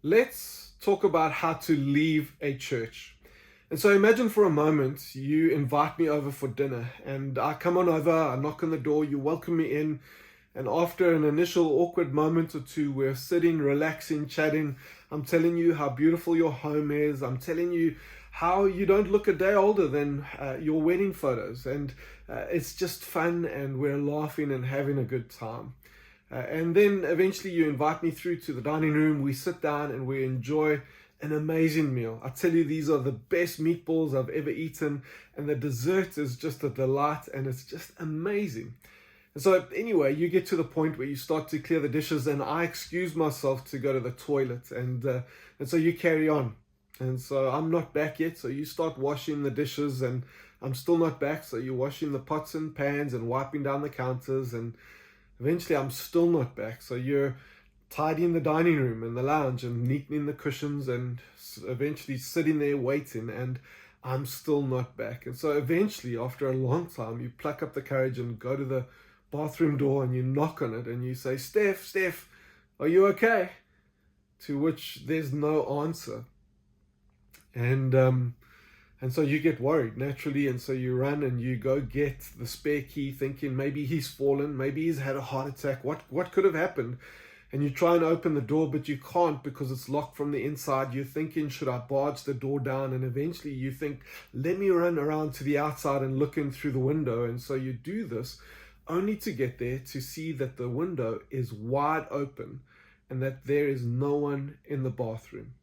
let's talk about how to leave a church. And so imagine for a moment you invite me over for dinner, and I come on over, I knock on the door, you welcome me in, and after an initial awkward moment or two, we're sitting, relaxing, chatting. I'm telling you how beautiful your home is. I'm telling you how you don't look a day older than your wedding photos. And it's just fun, and we're laughing and having a good time. And then eventually you invite me through to the dining room. We sit down and we enjoy an amazing meal. I tell you, these are the best meatballs I've ever eaten, and the dessert is just a delight, and it's just amazing. And so anyway, you get to the point where you start to clear the dishes, and I excuse myself to go to the toilet, and so you carry on. And so I'm not back yet, so you start washing the dishes, and I'm still not back, so you're washing the pots and pans and wiping down the counters, and eventually I'm still not back, so you're tidying the dining room and the lounge and neatening the cushions and eventually sitting there waiting, and I'm still not back. And so eventually, after a long time, you pluck up the courage and go to the bathroom door and you knock on it and you say, Steph, are you okay? To which there's no answer. And so you get worried naturally, and so you run and you go get the spare key, thinking maybe he's fallen, maybe he's had a heart attack, what could have happened? And you try and open the door, but you can't because it's locked from the inside. You're thinking, should I barge the door down? And eventually you think, let me run around to the outside and look in through the window. And so you do this only to get there to see that the window is wide open and that there is no one in the bathroom.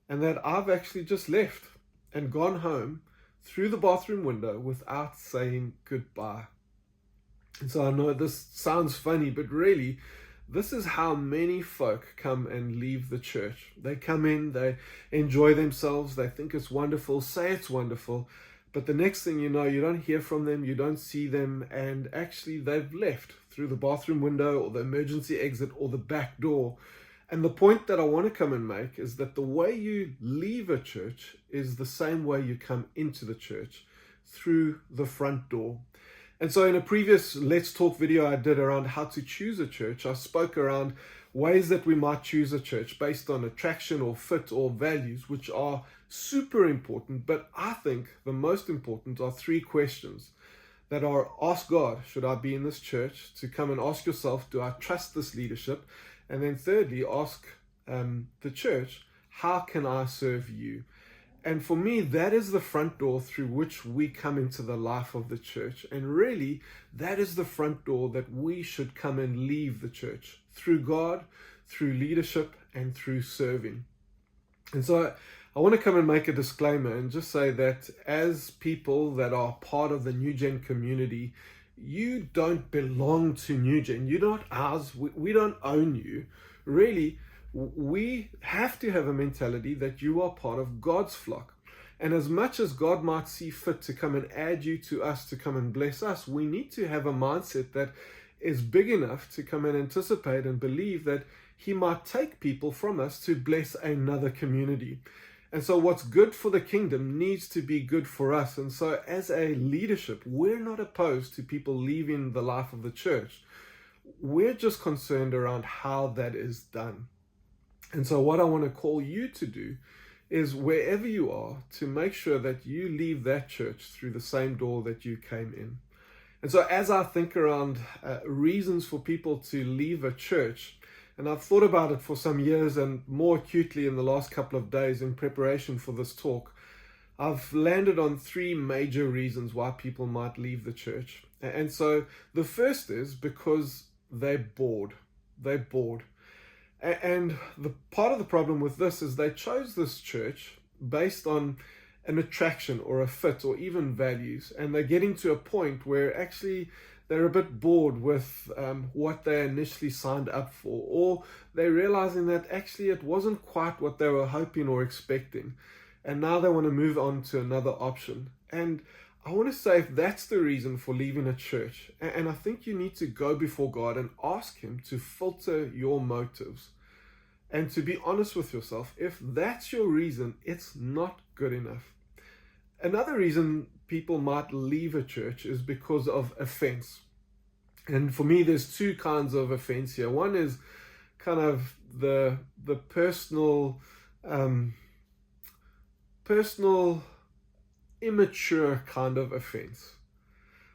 And that I've actually just left and gone home through the bathroom window without saying goodbye. And so I know this sounds funny, but really, this is how many folk come and leave the church. They come in, they enjoy themselves, they think it's wonderful, say it's wonderful, but the next thing you know, you don't hear from them, you don't see them, and actually they've left through the bathroom window or the emergency exit or the back door. And the point that I want to come and make is that the way you leave a church is the same way you come into the church, through the front door. And so in a previous Let's Talk video I did around how to choose a church, I spoke around ways that we might choose a church based on attraction or fit or values, which are super important. But I think the most important are three questions that are: ask God, should I be in this church? To come and ask yourself, do I trust this leadership? And then thirdly, ask the church, how can I serve you? And for me, that is the front door through which we come into the life of the church. And really, that is the front door that we should come and leave the church, through God, through leadership, and through serving. And so I want to come and make a disclaimer and just say that as people that are part of the New Gen community, you don't belong to New Gen. You're not ours. We don't own you. Really, we have to have a mentality that you are part of God's flock. And as much as God might see fit to come and add you to us, to come and bless us, we need to have a mindset that is big enough to come and anticipate and believe that He might take people from us to bless another community. And so what's good for the kingdom needs to be good for us. And so as a leadership, we're not opposed to people leaving the life of the church. We're just concerned around how that is done. And so what I want to call you to do is, wherever you are, to make sure that you leave that church through the same door that you came in. And so as I think around reasons for people to leave a church, and I've thought about it for some years, and more acutely in the last couple of days in preparation for this talk, I've landed on three major reasons why people might leave the church. And so the first is because they're bored. They're bored. And the part of the problem with this is they chose this church based on an attraction or a fit or even values, and they're getting to a point where actually they're a bit bored with what they initially signed up for, or they're realizing that actually it wasn't quite what they were hoping or expecting, and now they want to move on to another option. And I want to say, if that's the reason for leaving a church, and I think you need to go before God and ask Him to filter your motives and to be honest with yourself. If that's your reason, it's not good enough. Another reason people might leave a church is because of offense. And for me, there's two kinds of offense here. One is kind of the personal immature kind of offense,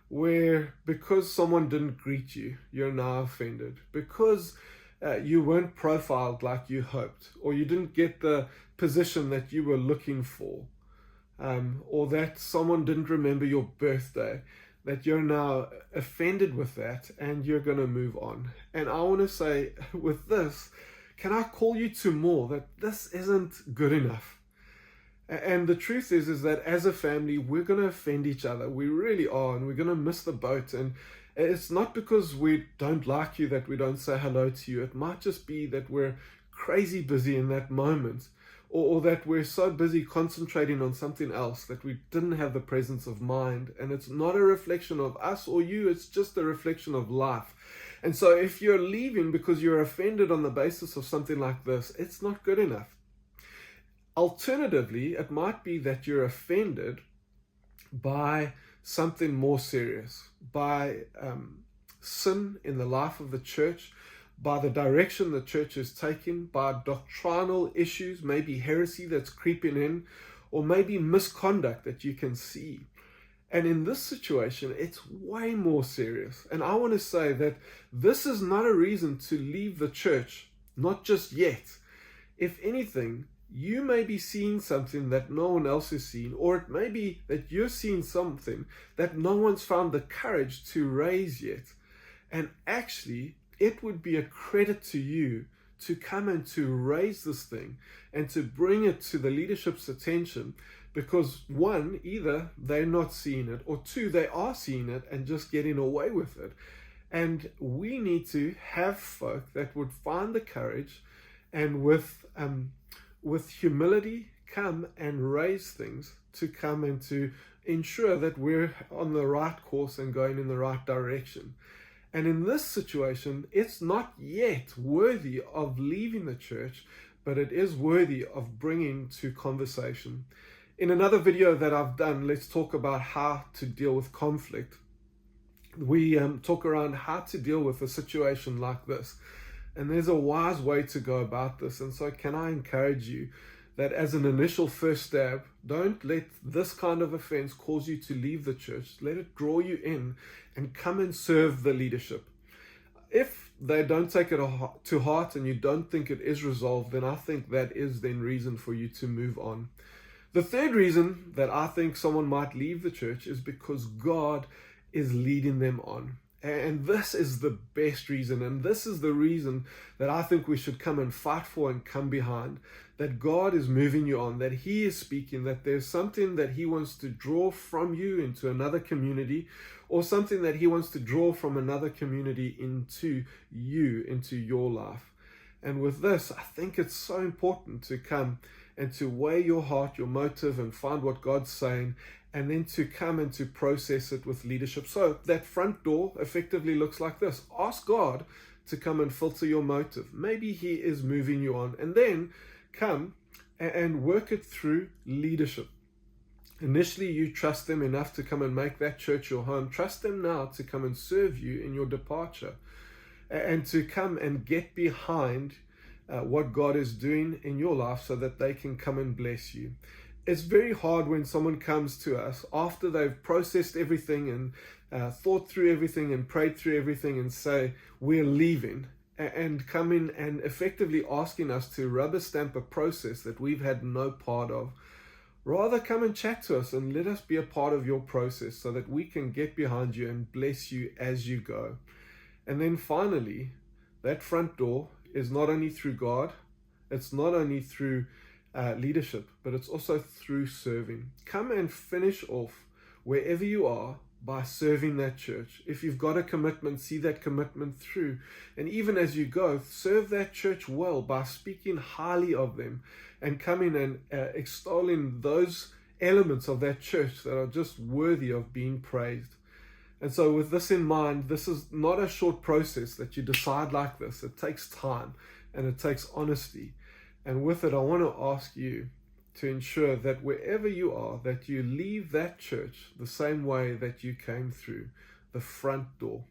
where because someone didn't greet you, you're now offended. Because you weren't profiled like you hoped, or you didn't get the position that you were looking for, or that someone didn't remember your birthday, that you're now offended with that and you're going to move on. And I want to say with this, can I call you to more, that this isn't good enough. And the truth is that as a family, we're going to offend each other. We really are, and we're going to miss the boat. And it's not because we don't like you that we don't say hello to you. It might just be that we're crazy busy in that moment, or that we're so busy concentrating on something else that we didn't have the presence of mind. And it's not a reflection of us or you, it's just a reflection of life. And so if you're leaving because you're offended on the basis of something like this, it's not good enough. Alternatively, it might be that you're offended by something more serious, by sin in the life of the church, by the direction the church is taking, by doctrinal issues, maybe heresy that's creeping in, or maybe misconduct that you can see. And in this situation, it's way more serious. And I want to say that this is not a reason to leave the church, not just yet. If anything, you may be seeing something that no one else is seeing, or it may be that you're seeing something that no one's found the courage to raise yet. And actually, it would be a credit to you to come and to raise this thing and to bring it to the leadership's attention, because one, either they're not seeing it, or two, they are seeing it and just getting away with it. And we need to have folk that would find the courage and with humility come and raise things, to come and to ensure that we're on the right course and going in the right direction. And in this situation, it's not yet worthy of leaving the church, but it is worthy of bringing to conversation. In another video that I've done, let's talk about how to deal with conflict. We talk around how to deal with a situation like this. And there's a wise way to go about this. And so can I encourage you that as an initial first stab, don't let this kind of offense cause you to leave the church. Let it draw you in and come and serve the leadership. If they don't take it to heart and you don't think it is resolved, then I think that is then reason for you to move on. The third reason that I think someone might leave the church is because God is leading them on. And this is the best reason, and this is the reason that I think we should come and fight for and come behind, that God is moving you on, that He is speaking, that there's something that He wants to draw from you into another community, or something that He wants to draw from another community into you, into your life. And with this, I think it's so important to come and to weigh your heart, your motive, and find what God's saying, and then to come and to process it with leadership. So that front door effectively looks like this. Ask God to come and filter your motive. Maybe He is moving you on. And then come and work it through leadership. Initially, you trust them enough to come and make that church your home. Trust them now to come and serve you in your departure, and to come and get behind what God is doing in your life so that they can come and bless you. It's very hard when someone comes to us after they've processed everything and thought through everything and prayed through everything and say, we're leaving, and come in and effectively asking us to rubber stamp a process that we've had no part of. Rather, come and chat to us and let us be a part of your process so that we can get behind you and bless you as you go. And then finally, that front door is not only through God, it's not only through leadership, but it's also through serving. Come and finish off wherever you are by serving that church. If you've got a commitment, see that commitment through. And even as you go, serve that church well by speaking highly of them and coming and extolling those elements of that church that are just worthy of being praised. And so with this in mind, this is not a short process that you decide like this. It takes time and it takes honesty. And with it, I want to ask you to ensure that wherever you are, that you leave that church the same way that you came through, the front door.